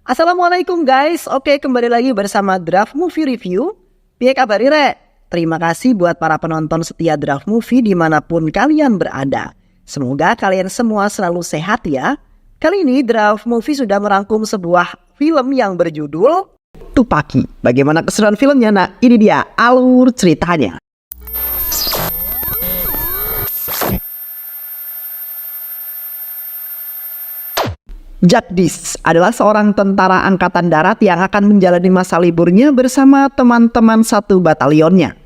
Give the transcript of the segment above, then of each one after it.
Assalamualaikum guys, oke kembali lagi bersama Draft Movie Review. Piye kabar Rek? Terima kasih buat para penonton setia Draft Movie dimanapun kalian berada. Semoga kalian semua selalu sehat ya. Kali ini Draft Movie sudah merangkum sebuah film yang berjudul Tupaki. Bagaimana keseruan filmnya? Nah ini dia alur ceritanya. Jagdish adalah seorang tentara angkatan darat yang akan menjalani masa liburnya bersama teman-teman satu batalionnya.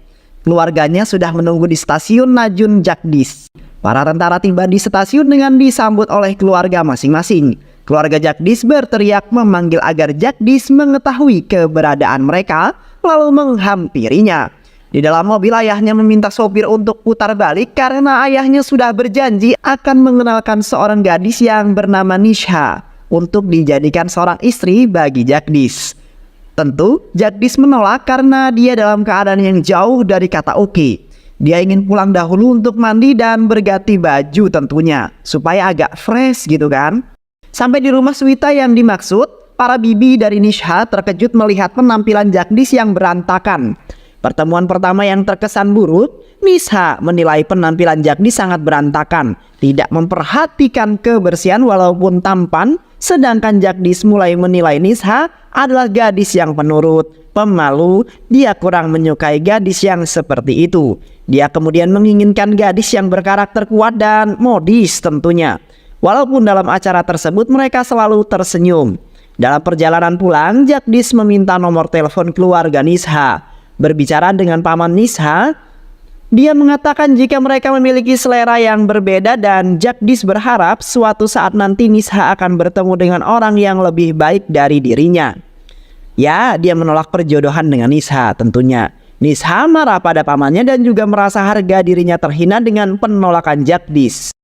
Keluarganya sudah menunggu di stasiun Najun Jagdish. Para tentara tiba di stasiun dengan disambut oleh keluarga masing-masing. Keluarga Jagdish berteriak memanggil agar Jagdish mengetahui keberadaan mereka, lalu menghampirinya. Di dalam mobil ayahnya meminta sopir untuk putar balik karena ayahnya sudah berjanji akan mengenalkan seorang gadis yang bernama Nisha untuk dijadikan seorang istri bagi Jagdish. Tentu Jagdish menolak karena dia dalam keadaan yang jauh dari kata oke. Dia ingin pulang dahulu untuk mandi dan berganti baju tentunya supaya agak fresh gitu kan. Sampai di rumah Swita yang dimaksud, para bibi dari Nisha terkejut melihat penampilan Jagdish yang berantakan. Pertemuan pertama yang terkesan buruk, Nisha menilai penampilan Jagdish sangat berantakan, tidak memperhatikan kebersihan walaupun tampan, sedangkan Jagdish mulai menilai Nisha adalah gadis yang penurut, pemalu, dia kurang menyukai gadis yang seperti itu. Dia kemudian menginginkan gadis yang berkarakter kuat dan modis tentunya. Walaupun dalam acara tersebut mereka selalu tersenyum. Dalam perjalanan pulang, Jagdish meminta nomor telepon keluarga Nisha. Berbicara dengan paman Nisha, dia mengatakan jika mereka memiliki selera yang berbeda dan Jagdish berharap suatu saat nanti Nisha akan bertemu dengan orang yang lebih baik dari dirinya. Ya, dia menolak perjodohan dengan Nisha tentunya. Nisha marah pada pamannya dan juga merasa harga dirinya terhina dengan penolakan Jagdish.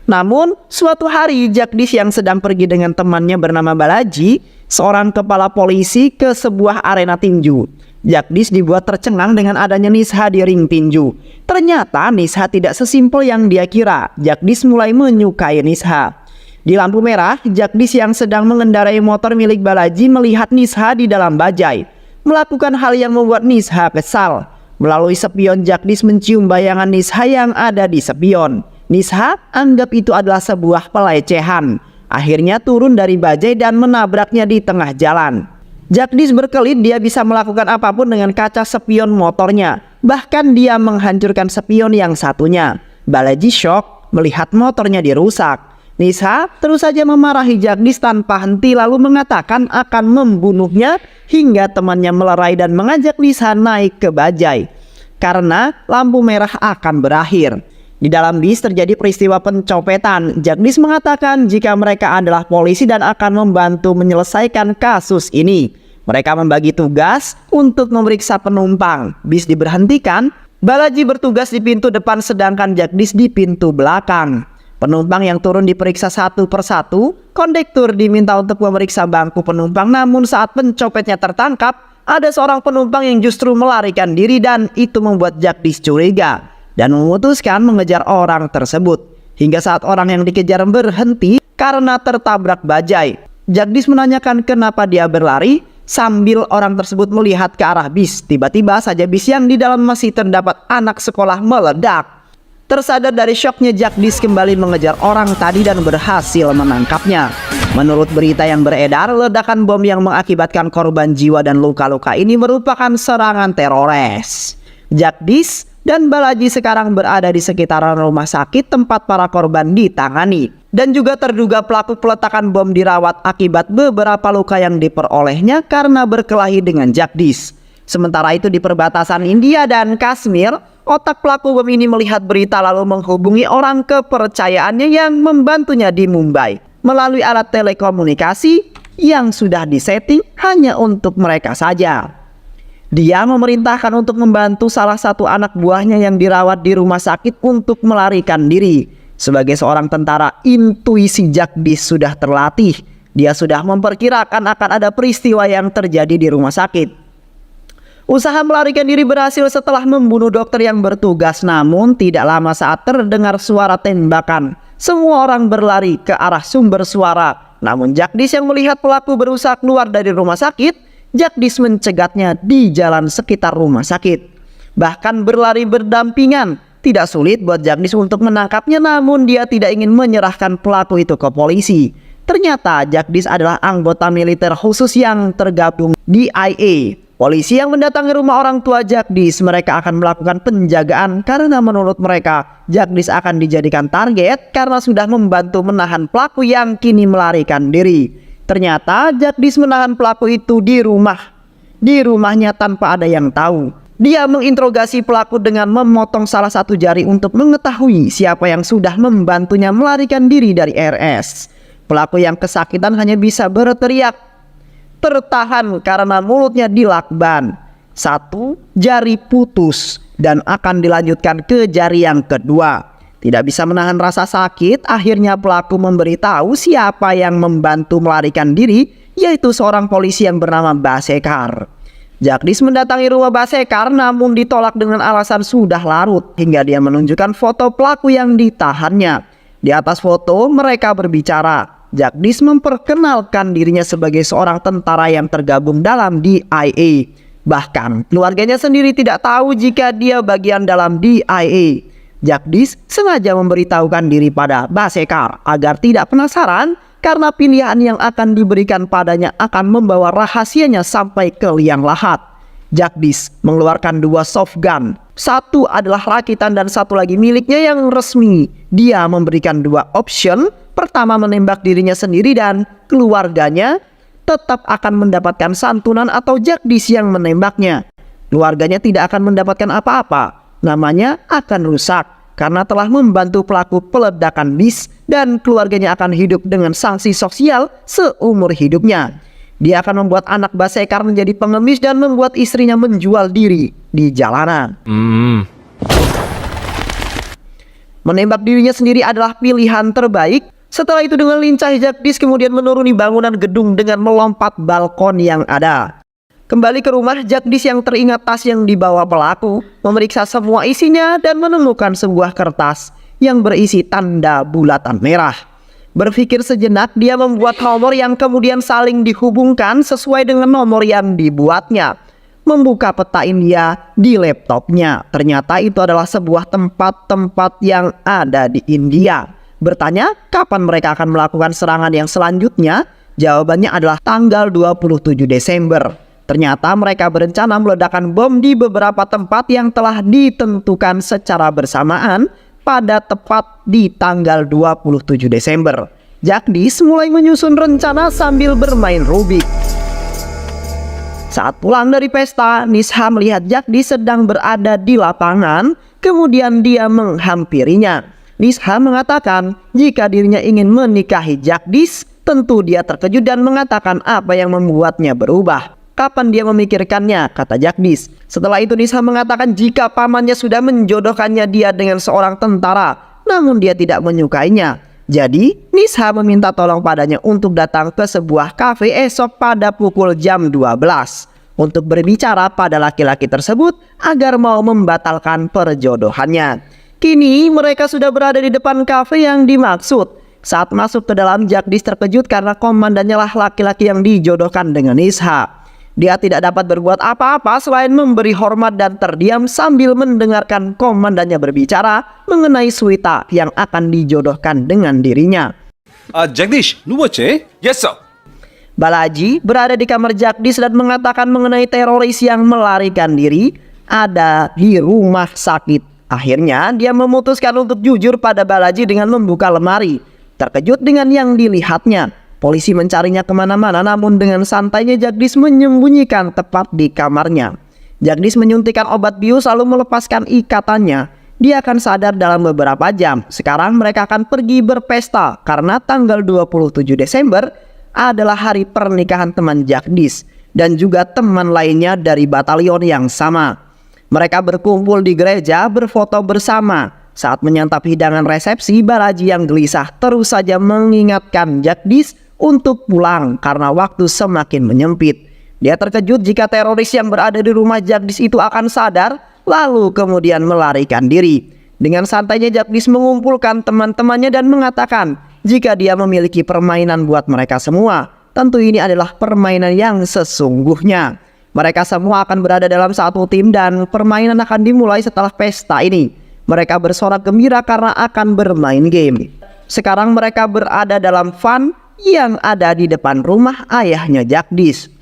Namun, suatu hari Jagdish yang sedang pergi dengan temannya bernama Balaji, seorang kepala polisi, ke sebuah arena tinju. Jagdish dibuat tercengang dengan adanya Nisha di ring tinju. Ternyata Nisha tidak sesimpel yang dia kira. Jagdish mulai menyukai Nisha. Di lampu merah, Jagdish yang sedang mengendarai motor milik Balaji melihat Nisha di dalam bajai, melakukan hal yang membuat Nisha kesal. Melalui spion, Jagdish mencium bayangan Nisha yang ada di spion. Nisha anggap itu adalah sebuah pelecehan. Akhirnya turun dari bajai dan menabraknya di tengah jalan. Jagdish berkelit dia bisa melakukan apapun dengan kaca spion motornya. Bahkan dia menghancurkan spion yang satunya. Balaji shock melihat motornya dirusak. Nisha terus saja memarahi Jagdish tanpa henti lalu mengatakan akan membunuhnya hingga temannya melerai dan mengajak Nisha naik ke bajai karena lampu merah akan berakhir. Di dalam bis terjadi peristiwa pencopetan. Jagdish mengatakan jika mereka adalah polisi dan akan membantu menyelesaikan kasus ini. Mereka membagi tugas untuk memeriksa penumpang. Bis diberhentikan, Balaji bertugas di pintu depan sedangkan Jagdish di pintu belakang. Penumpang yang turun diperiksa satu persatu. Kondektur diminta untuk memeriksa bangku penumpang, namun saat pencopetnya tertangkap, ada seorang penumpang yang justru melarikan diri dan itu membuat Jagdish curiga dan memutuskan mengejar orang tersebut. Hingga saat orang yang dikejar berhenti karena tertabrak bajai. Jagdish menanyakan kenapa dia berlari sambil orang tersebut melihat ke arah bis. Tiba-tiba saja bis yang di dalam masih terdapat anak sekolah meledak. Tersadar dari syoknya, Jagdish kembali mengejar orang tadi dan berhasil menangkapnya. Menurut berita yang beredar, ledakan bom yang mengakibatkan korban jiwa dan luka-luka ini merupakan serangan teroris. Jagdish dan Balaji sekarang berada di sekitaran rumah sakit tempat para korban ditangani. Dan juga terduga pelaku peletakan bom dirawat akibat beberapa luka yang diperolehnya karena berkelahi dengan Jagdish. Sementara itu di perbatasan India dan Kashmir, otak pelaku bom ini melihat berita lalu menghubungi orang kepercayaannya yang membantunya di Mumbai melalui alat telekomunikasi yang sudah disetting hanya untuk mereka saja. Dia memerintahkan untuk membantu salah satu anak buahnya yang dirawat di rumah sakit untuk melarikan diri. Sebagai seorang tentara, intuisi Jagdish sudah terlatih. Dia sudah memperkirakan akan ada peristiwa yang terjadi di rumah sakit. Usaha melarikan diri berhasil setelah membunuh dokter yang bertugas, namun tidak lama saat terdengar suara tembakan, semua orang berlari ke arah sumber suara. Namun Jagdish yang melihat pelaku berusaha keluar dari rumah sakit, Jagdish mencegatnya di jalan sekitar rumah sakit. Bahkan berlari berdampingan. Tidak sulit buat Jagdish untuk menangkapnya, namun dia tidak ingin menyerahkan pelaku itu ke polisi. Ternyata Jagdish adalah anggota militer khusus yang tergabung DIA. Polisi yang mendatangi rumah orang tua Jagdish, mereka akan melakukan penjagaan karena menurut mereka Jagdish akan dijadikan target karena sudah membantu menahan pelaku yang kini melarikan diri. Ternyata Jagdish menahan pelaku itu di rumahnya tanpa ada yang tahu. Dia menginterogasi pelaku dengan memotong salah satu jari untuk mengetahui siapa yang sudah membantunya melarikan diri dari RS. Pelaku yang kesakitan hanya bisa berteriak tertahan karena mulutnya dilakban. Satu jari putus dan akan dilanjutkan ke jari yang kedua. Tidak bisa menahan rasa sakit, akhirnya pelaku memberitahu siapa yang membantu melarikan diri, yaitu seorang polisi yang bernama Basekar. Jagdish mendatangi rumah Basekar namun ditolak dengan alasan sudah larut, hingga dia menunjukkan foto pelaku yang ditahannya. Di atas foto mereka berbicara. Jagdish memperkenalkan dirinya sebagai seorang tentara yang tergabung dalam DIA. Bahkan keluarganya sendiri tidak tahu jika dia bagian dalam DIA. Jagdish sengaja memberitahukan diri pada Basekar agar tidak penasaran karena pilihan yang akan diberikan padanya akan membawa rahasianya sampai ke liang lahat. Jagdish mengeluarkan 2 soft gun. Satu adalah rakitan dan satu lagi miliknya yang resmi. Dia memberikan 2 option. Pertama, menembak dirinya sendiri dan keluarganya tetap akan mendapatkan santunan atau Jagdish yang menembaknya. Keluarganya tidak akan mendapatkan apa-apa. Namanya akan rusak karena telah membantu pelaku peledakan bis, dan keluarganya akan hidup dengan sanksi sosial seumur hidupnya. Dia akan membuat anak Basekar menjadi pengemis dan membuat istrinya menjual diri di jalanan. Menembak dirinya sendiri adalah pilihan terbaik. Setelah itu dengan lincah Jagdish kemudian menuruni bangunan gedung dengan melompat balkon yang ada. Kembali ke rumah, Jagdish yang teringat tas yang dibawa pelaku, memeriksa semua isinya dan menemukan sebuah kertas yang berisi tanda bulatan merah. Berpikir sejenak, dia membuat nomor yang kemudian saling dihubungkan sesuai dengan nomor yang dibuatnya. Membuka peta India di laptopnya. Ternyata itu adalah sebuah tempat-tempat yang ada di India. Bertanya kapan mereka akan melakukan serangan yang selanjutnya? Jawabannya adalah tanggal 27 Desember. Ternyata mereka berencana meledakkan bom di beberapa tempat yang telah ditentukan secara bersamaan pada tepat di tanggal 27 Desember. Jagdish mulai menyusun rencana sambil bermain Rubik. Saat pulang dari pesta, Nisha melihat Jagdish sedang berada di lapangan, kemudian dia menghampirinya. Nisha mengatakan jika dirinya ingin menikahi Jagdish, tentu dia terkejut dan mengatakan apa yang membuatnya berubah. Kapan dia memikirkannya, kata Jagdish. Setelah itu Nisha mengatakan jika pamannya sudah menjodohkannya dia dengan seorang tentara, namun dia tidak menyukainya. Jadi Nisha meminta tolong padanya untuk datang ke sebuah kafe esok pada pukul jam 12 untuk berbicara pada laki-laki tersebut agar mau membatalkan perjodohannya. Kini mereka sudah berada di depan kafe yang dimaksud. Saat masuk ke dalam, Jagdish terkejut karena komandannya lah laki-laki yang dijodohkan dengan Nisha. Dia tidak dapat berbuat apa-apa selain memberi hormat dan terdiam sambil mendengarkan komandannya berbicara mengenai Sweta yang akan dijodohkan dengan dirinya. Jagdish, నువ్వు వచ్చే? Yes, sir. Balaji berada di kamar Jagdish dan mengatakan mengenai teroris yang melarikan diri ada di rumah sakit. Akhirnya dia memutuskan untuk jujur pada Balaji dengan membuka lemari. Terkejut dengan yang dilihatnya, polisi mencarinya kemana-mana, namun dengan santainya Jagdish menyembunyikan tepat di kamarnya. Jagdish menyuntikkan obat bius lalu melepaskan ikatannya. Dia akan sadar dalam beberapa jam. Sekarang mereka akan pergi berpesta karena tanggal 27 Desember adalah hari pernikahan teman Jagdish dan juga teman lainnya dari batalion yang sama. Mereka berkumpul di gereja berfoto bersama. Saat menyantap hidangan resepsi, Balaji yang gelisah terus saja mengingatkan Jagdish untuk pulang karena waktu semakin menyempit. Dia terkejut jika teroris yang berada di rumah Jagdish itu akan sadar, lalu kemudian melarikan diri. Dengan santainya Jagdish mengumpulkan teman-temannya dan mengatakan jika dia memiliki permainan buat mereka semua. Tentu ini adalah permainan yang sesungguhnya. Mereka semua akan berada dalam satu tim dan permainan akan dimulai setelah pesta ini. Mereka bersorak gembira karena akan bermain game. Sekarang mereka berada dalam van yang ada di depan rumah ayahnya Jagdish.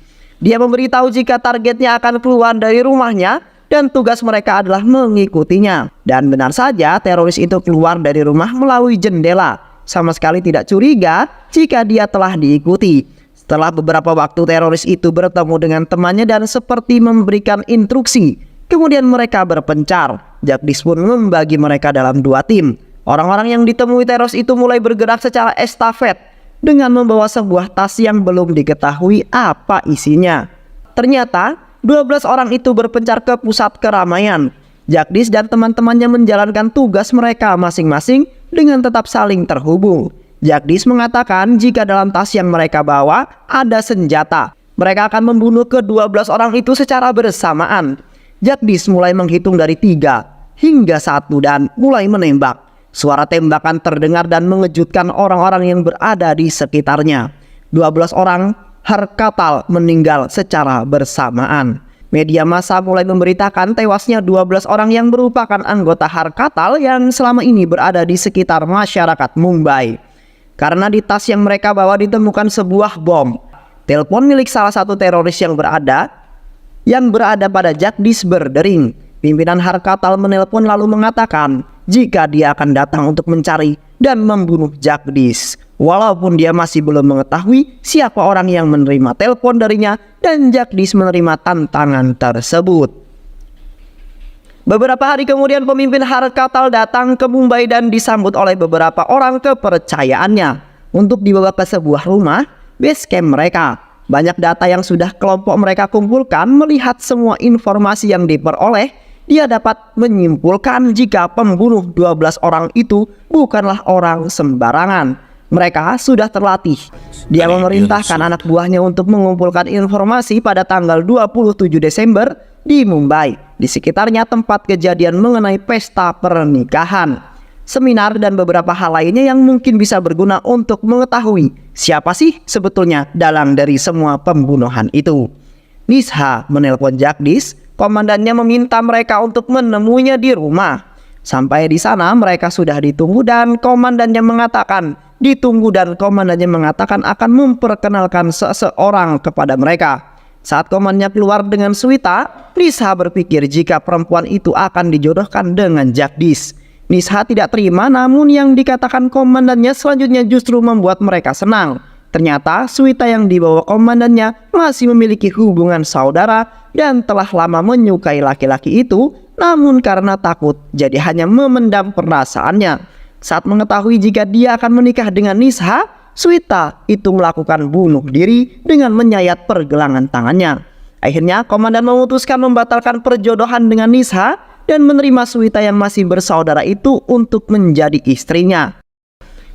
Dia memberitahu jika targetnya akan keluar dari rumahnya dan tugas mereka adalah mengikutinya. Dan benar saja teroris itu keluar dari rumah melalui jendela. Sama sekali tidak curiga jika dia telah diikuti. Setelah beberapa waktu teroris itu bertemu dengan temannya dan seperti memberikan instruksi. Kemudian mereka berpencar. Jagdish pun membagi mereka dalam 2 tim. Orang-orang yang ditemui teroris itu mulai bergerak secara estafet dengan membawa sebuah tas yang belum diketahui apa isinya. Ternyata 12 orang itu berpencar ke pusat keramaian. Jagdish dan teman-temannya menjalankan tugas mereka masing-masing dengan tetap saling terhubung. Jagdish mengatakan jika dalam tas yang mereka bawa ada senjata. Mereka akan membunuh ke-12 orang itu secara bersamaan. Jagdish mulai menghitung dari 3 hingga 1 dan mulai menembak. Suara tembakan terdengar dan mengejutkan orang-orang yang berada di sekitarnya. 12 orang Harkatal meninggal secara bersamaan. Media massa mulai memberitakan tewasnya 12 orang yang merupakan anggota Harkatal yang selama ini berada di sekitar masyarakat Mumbai. Karena di tas yang mereka bawa ditemukan sebuah bom. Telepon milik salah satu teroris yang berada pada Jagdish berdering. Pimpinan Harkatal menelpon lalu mengatakan jika dia akan datang untuk mencari dan membunuh Jagdish. Walaupun dia masih belum mengetahui siapa orang yang menerima telepon darinya dan Jagdish menerima tantangan tersebut. Beberapa hari kemudian pemimpin Harkatal datang ke Mumbai dan disambut oleh beberapa orang kepercayaannya untuk dibawa ke sebuah rumah base camp mereka. Banyak data yang sudah kelompok mereka kumpulkan. Melihat semua informasi yang diperoleh, dia dapat menyimpulkan jika pembunuh 12 orang itu bukanlah orang sembarangan. Mereka sudah terlatih. Dia memerintahkan anak buahnya untuk mengumpulkan informasi pada tanggal 27 Desember di Mumbai, di sekitarnya tempat kejadian mengenai pesta pernikahan, seminar dan beberapa hal lainnya yang mungkin bisa berguna untuk mengetahui siapa sih sebetulnya dalang dari semua pembunuhan itu. Nisha menelpon Jagdish. Komandannya meminta mereka untuk menemuinya di rumah. Sampai di sana mereka sudah ditunggu dan komandannya mengatakan akan memperkenalkan seseorang kepada mereka. Saat komandannya keluar dengan Swita, Nisha berpikir jika perempuan itu akan dijodohkan dengan Jagdish. Nisha tidak terima, namun yang dikatakan komandannya selanjutnya justru membuat mereka senang. Ternyata Swita yang dibawa komandannya masih memiliki hubungan saudara dan telah lama menyukai laki-laki itu, namun karena takut jadi hanya memendam perasaannya. Saat mengetahui jika dia akan menikah dengan Nisha, Swita itu melakukan bunuh diri dengan menyayat pergelangan tangannya. Akhirnya komandan memutuskan membatalkan perjodohan dengan Nisha dan menerima Swita yang masih bersaudara itu untuk menjadi istrinya.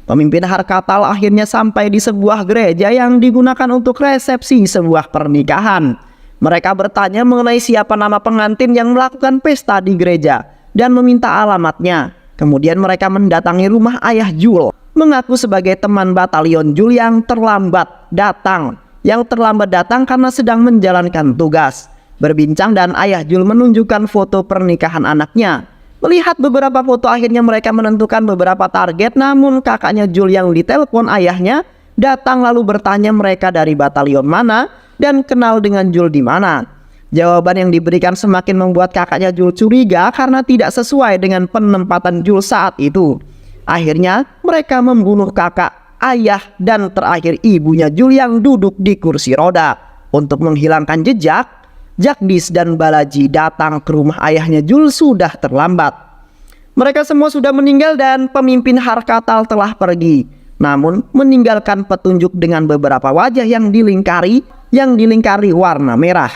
Pemimpin Harkatal akhirnya sampai di sebuah gereja yang digunakan untuk resepsi sebuah pernikahan. Mereka bertanya mengenai siapa nama pengantin yang melakukan pesta di gereja dan meminta alamatnya. Kemudian mereka mendatangi rumah ayah Jul, mengaku sebagai teman batalion Jul yang terlambat datang. Yang terlambat datang karena sedang menjalankan tugas. Berbincang dan ayah Jul menunjukkan foto pernikahan anaknya. Melihat beberapa foto akhirnya mereka menentukan beberapa target, namun kakaknya Jul yang ditelepon ayahnya datang lalu bertanya mereka dari batalion mana dan kenal dengan Jul di mana. Jawaban yang diberikan semakin membuat kakaknya Jul curiga karena tidak sesuai dengan penempatan Jul saat itu. Akhirnya mereka membunuh kakak, ayah, dan terakhir ibunya Jul yang duduk di kursi roda. Untuk menghilangkan jejak, Jagdish dan Balaji datang ke rumah ayahnya Jul sudah terlambat. Mereka semua sudah meninggal dan pemimpin Harkatal telah pergi, namun meninggalkan petunjuk dengan beberapa wajah yang dilingkari warna merah.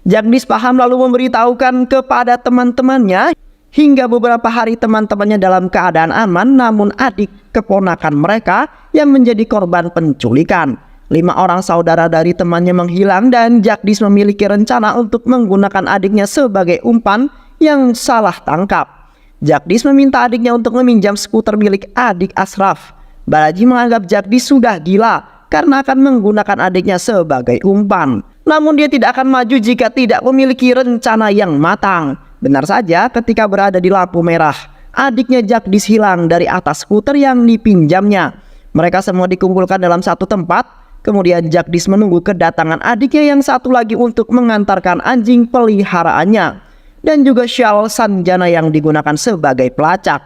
Jagdish paham lalu memberitahukan kepada teman-temannya. Hingga beberapa hari teman-temannya dalam keadaan aman, namun adik keponakan mereka yang menjadi korban penculikan. 5 orang saudara dari temannya menghilang dan Jagdish memiliki rencana untuk menggunakan adiknya sebagai umpan yang salah tangkap. Jagdish meminta adiknya untuk meminjam skuter milik adik Ashraf. Balaji menganggap Jagdish sudah gila karena akan menggunakan adiknya sebagai umpan. Namun dia tidak akan maju jika tidak memiliki rencana yang matang. Benar saja, ketika berada di lampu merah, adiknya Jagdish hilang dari atas skuter yang dipinjamnya. Mereka semua dikumpulkan dalam satu tempat. Kemudian Jagdish menunggu kedatangan adiknya yang satu lagi untuk mengantarkan anjing peliharaannya dan juga syal Sanjana yang digunakan sebagai pelacak.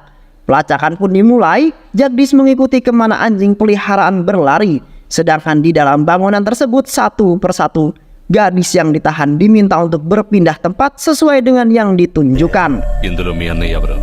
Pelacakan pun dimulai. Jagdish mengikuti kemana anjing peliharaan berlari. Sedangkan di dalam bangunan tersebut satu persatu gadis yang ditahan diminta untuk berpindah tempat sesuai dengan yang ditunjukkan. ఇందులో మీ అన్నయ్య ఎవరు?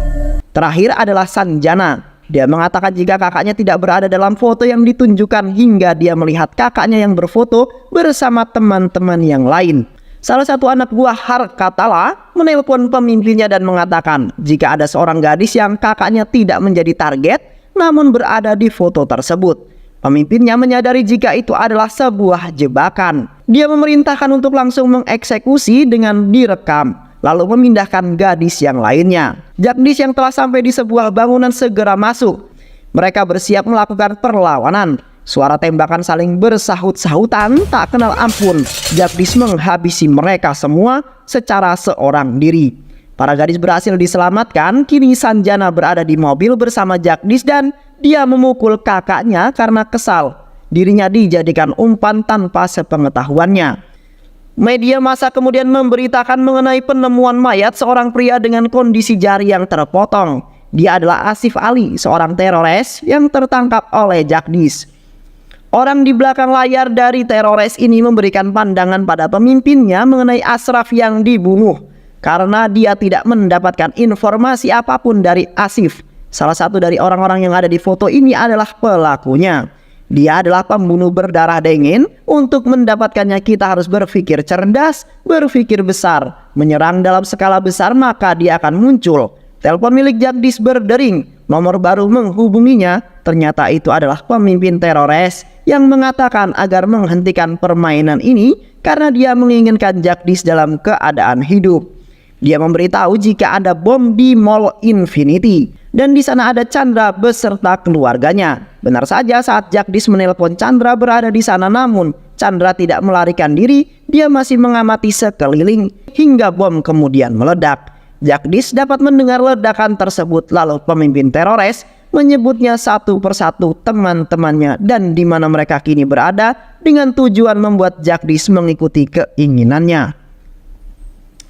Terakhir adalah Sanjana. Dia mengatakan jika kakaknya tidak berada dalam foto yang ditunjukkan hingga dia melihat kakaknya yang berfoto bersama teman-teman yang lain. Salah satu anak buah Harkatala menelpon pemimpinnya dan mengatakan jika ada seorang gadis yang kakaknya tidak menjadi target namun berada di foto tersebut. Pemimpinnya menyadari jika itu adalah sebuah jebakan. Dia memerintahkan untuk langsung mengeksekusi dengan direkam, lalu memindahkan gadis yang lainnya. Jagdish yang telah sampai di sebuah bangunan segera masuk. Mereka bersiap melakukan perlawanan. Suara tembakan saling bersahut-sahutan tak kenal ampun. Jagdish menghabisi mereka semua secara seorang diri. Para gadis berhasil diselamatkan. Kini Sanjana berada di mobil bersama Jagdish dan dia memukul kakaknya karena kesal dirinya dijadikan umpan tanpa sepengetahuannya. Media massa kemudian memberitakan mengenai penemuan mayat seorang pria dengan kondisi jari yang terpotong. Dia adalah Asif Ali, seorang teroris yang tertangkap oleh Jagdish. Orang di belakang layar dari teroris ini memberikan pandangan pada pemimpinnya mengenai Ashraf yang dibunuh karena dia tidak mendapatkan informasi apapun dari Asif. Salah satu dari orang-orang yang ada di foto ini adalah pelakunya. Dia adalah pembunuh berdarah dingin. Untuk mendapatkannya kita harus berpikir cerdas, berpikir besar. Menyerang dalam skala besar maka dia akan muncul. Telepon milik Jagdish berdering. Nomor baru menghubunginya. Ternyata itu adalah pemimpin teroris yang mengatakan agar menghentikan permainan ini karena dia menginginkan Jagdish dalam keadaan hidup. Dia memberitahu jika ada bom di Mall Infinity dan di sana ada Chandra beserta keluarganya. Benar saja, saat Jagdish menelpon, Chandra berada di sana, namun Chandra tidak melarikan diri. Dia masih mengamati sekeliling hingga bom kemudian meledak. Jagdish dapat mendengar ledakan tersebut, lalu pemimpin teroris menyebutnya satu persatu teman-temannya dan di mana mereka kini berada dengan tujuan membuat Jagdish mengikuti keinginannya.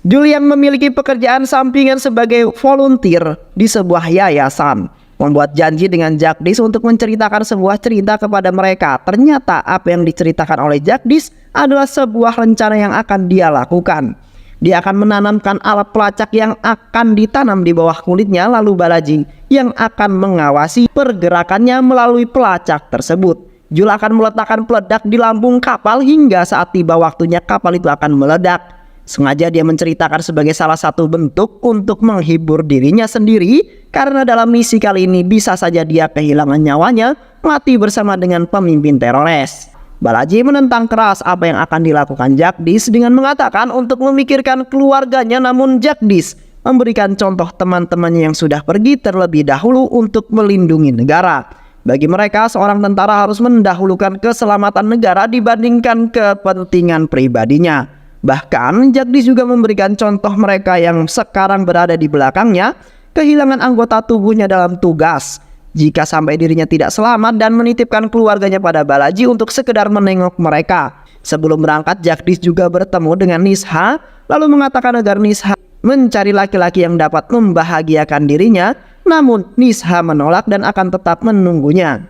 Julian memiliki pekerjaan sampingan sebagai volunteer di sebuah yayasan. Membuat janji dengan Jagdish untuk menceritakan sebuah cerita kepada mereka. Ternyata apa yang diceritakan oleh Jagdish adalah sebuah rencana yang akan dia lakukan. Dia akan menanamkan alat pelacak yang akan ditanam di bawah kulitnya, lalu Balaji yang akan mengawasi pergerakannya melalui pelacak tersebut. Jul akan meletakkan peledak di lambung kapal hingga saat tiba waktunya kapal itu akan meledak. Sengaja dia menceritakan sebagai salah satu bentuk untuk menghibur dirinya sendiri karena dalam misi kali ini bisa saja dia kehilangan nyawanya, mati bersama dengan pemimpin teroris. Balaji menentang keras apa yang akan dilakukan Jagdish dengan mengatakan untuk memikirkan keluarganya, namun Jagdish memberikan contoh teman-temannya yang sudah pergi terlebih dahulu untuk melindungi negara. Bagi mereka, seorang tentara harus mendahulukan keselamatan negara dibandingkan kepentingan pribadinya. Bahkan Jagdish juga memberikan contoh mereka yang sekarang berada di belakangnya kehilangan anggota tubuhnya dalam tugas. Jika sampai dirinya tidak selamat dan menitipkan keluarganya pada Balaji untuk sekedar menengok mereka. Sebelum berangkat, Jagdish juga bertemu dengan Nisha lalu mengatakan agar Nisha mencari laki-laki yang dapat membahagiakan dirinya. Namun Nisha menolak dan akan tetap menunggunya.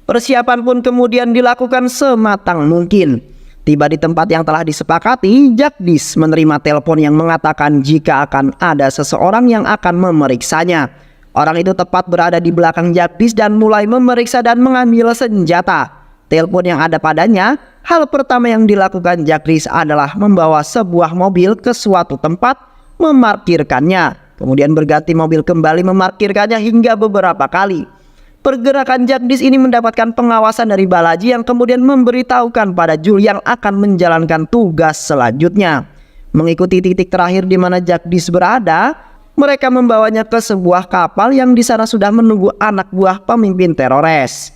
Persiapan pun kemudian dilakukan sematang mungkin. Tiba di tempat yang telah disepakati, Jagdish menerima telepon yang mengatakan jika akan ada seseorang yang akan memeriksanya. Orang itu tepat berada di belakang Jagdish dan mulai memeriksa dan mengambil senjata. Telepon yang ada padanya, hal pertama yang dilakukan Jagdish adalah membawa sebuah mobil ke suatu tempat, memarkirkannya. Kemudian berganti mobil kembali memarkirkannya hingga beberapa kali. Pergerakan Jagdish ini mendapatkan pengawasan dari Balaji yang kemudian memberitahukan pada Jul yang akan menjalankan tugas selanjutnya. Mengikuti titik terakhir di mana Jagdish berada, mereka membawanya ke sebuah kapal yang di sana sudah menunggu anak buah pemimpin teroris.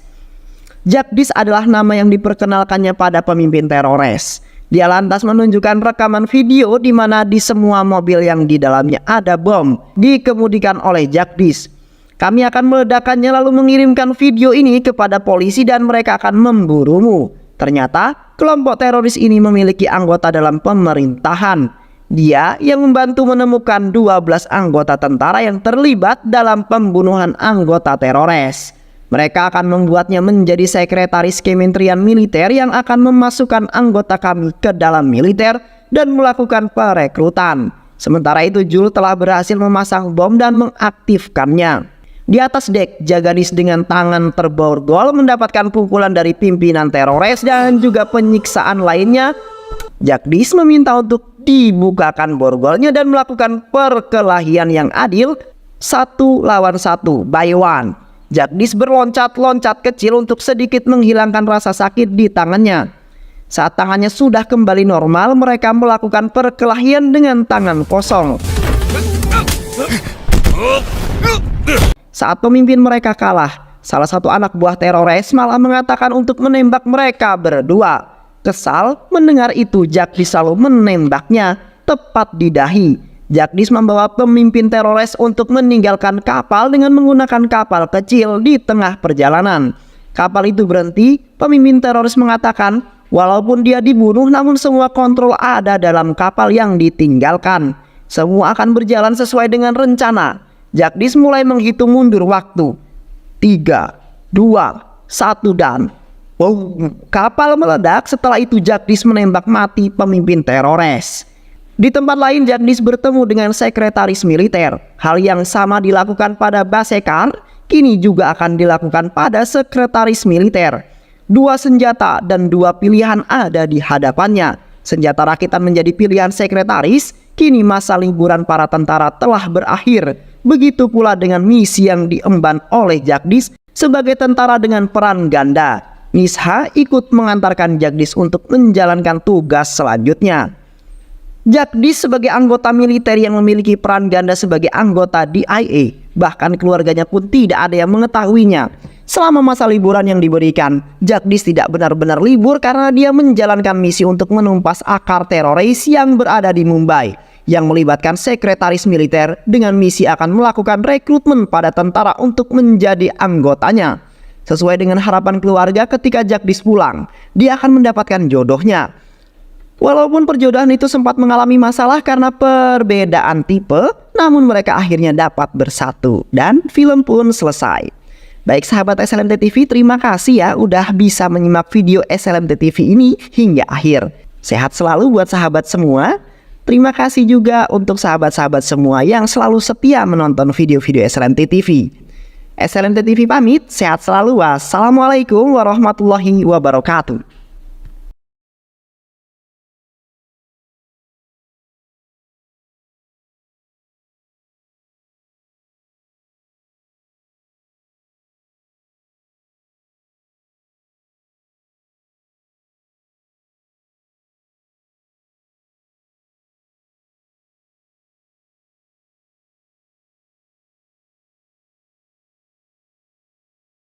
Jagdish adalah nama yang diperkenalkannya pada pemimpin teroris. Dia lantas menunjukkan rekaman video di mana di semua mobil yang di dalamnya ada bom dikemudikan oleh Jagdish. Kami akan meledakkannya lalu mengirimkan video ini kepada polisi dan mereka akan memburumu. Ternyata kelompok teroris ini memiliki anggota dalam pemerintahan. Dia yang membantu menemukan 12 anggota tentara yang terlibat dalam pembunuhan anggota teroris. Mereka akan membuatnya menjadi sekretaris Kementerian Militer yang akan memasukkan anggota kami ke dalam militer dan melakukan perekrutan. Sementara itu Jul telah berhasil memasang bom dan mengaktifkannya. Di atas dek, Jagdish dengan tangan terborgol mendapatkan pukulan dari pimpinan teroris dan juga penyiksaan lainnya. Jagdish meminta untuk dibukakan borgolnya dan melakukan perkelahian yang adil 1 lawan 1 by 1. Jagdish berloncat-loncat kecil untuk sedikit menghilangkan rasa sakit di tangannya. Saat tangannya sudah kembali normal, mereka melakukan perkelahian dengan tangan kosong. Saat pemimpin mereka kalah, salah satu anak buah teroris malah mengatakan untuk menembak mereka berdua. Kesal mendengar itu, Jagdish selalu menembaknya tepat di dahi. Jagdish membawa pemimpin teroris untuk meninggalkan kapal dengan menggunakan kapal kecil di tengah perjalanan. Kapal itu berhenti, pemimpin teroris mengatakan walaupun dia dibunuh namun semua kontrol ada dalam kapal yang ditinggalkan. Semua akan berjalan sesuai dengan rencana. Jagdish mulai menghitung mundur waktu. 3, 2, 1 dan boom. Kapal meledak. Setelah itu Jagdish menembak mati pemimpin teroris. Di tempat lain Jagdish bertemu dengan sekretaris militer. Hal yang sama dilakukan pada Basekar, kini juga akan dilakukan pada sekretaris militer. 2 senjata dan 2 pilihan ada di hadapannya. Senjata rakitan menjadi pilihan sekretaris. Kini masa liburan para tentara telah berakhir. Begitu pula dengan misi yang diemban oleh Jagdish sebagai tentara dengan peran ganda. Nisha ikut mengantarkan Jagdish untuk menjalankan tugas selanjutnya. Jagdish sebagai anggota militer yang memiliki peran ganda sebagai anggota DIA, bahkan keluarganya pun tidak ada yang mengetahuinya. Selama masa liburan yang diberikan, Jagdish tidak benar-benar libur karena dia menjalankan misi untuk menumpas akar teroris yang berada di Mumbai, yang melibatkan sekretaris militer dengan misi akan melakukan rekrutmen pada tentara untuk menjadi anggotanya. Sesuai dengan harapan keluarga, ketika Jagdish pulang, dia akan mendapatkan jodohnya. Walaupun perjodohan itu sempat mengalami masalah karena perbedaan tipe, namun mereka akhirnya dapat bersatu dan film pun selesai. Baik sahabat SLMT TV, terima kasih ya udah bisa menyimak video SLMT TV ini hingga akhir. Sehat selalu buat sahabat semua. Terima kasih juga untuk sahabat-sahabat semua yang selalu setia menonton video-video SLMT TV. SLMT TV pamit, sehat selalu. Wassalamualaikum warahmatullahi wabarakatuh.